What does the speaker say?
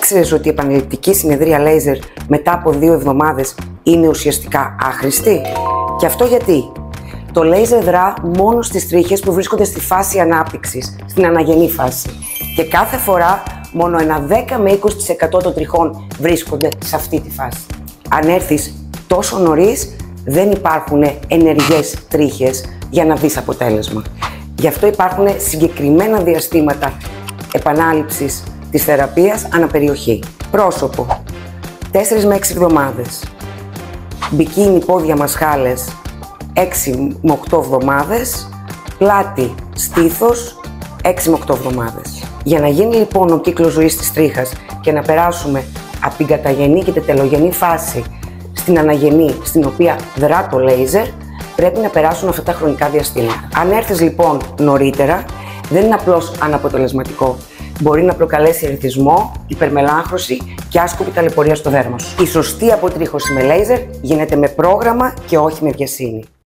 Ήξερες ότι η επαναληπτική συνεδρία λέιζερ μετά από 2 εβδομάδες είναι ουσιαστικά άχρηστη? Και αυτό γιατί? Το λέιζερ δρά μόνο στις τρίχες που βρίσκονται στη φάση ανάπτυξης, στην αναγενή φάση. Και κάθε φορά μόνο ένα 10 με 20% των τριχών βρίσκονται σε αυτή τη φάση. Αν έρθεις τόσο νωρίς, δεν υπάρχουν ενεργές τρίχες για να δεις αποτέλεσμα. Γι' αυτό υπάρχουν συγκεκριμένα διαστήματα επανάληψης της θεραπείας αναπεριοχή. Πρόσωπο, 4 με 6 εβδομάδες. Μπικίνι, πόδια, μασχάλες, 6 με 8 εβδομάδες. Πλάτη, στήθος, 6 με 8 εβδομάδες. Για να γίνει λοιπόν ο κύκλος ζωής της τρίχας και να περάσουμε από την καταγενή και τελογενή φάση στην αναγενή, στην οποία δρά το λέιζερ, πρέπει να περάσουν αυτά τα χρονικά διαστήματα. Αν έρθεις λοιπόν νωρίτερα, δεν είναι απλώς αναποτελεσματικό. Μπορεί να προκαλέσει ερεθισμό, υπερμελάγχρωση και άσκοπη ταλαιπωρία στο δέρμα σου. Η σωστή αποτρίχωση με λέιζερ γίνεται με πρόγραμμα και όχι με βιασύνη.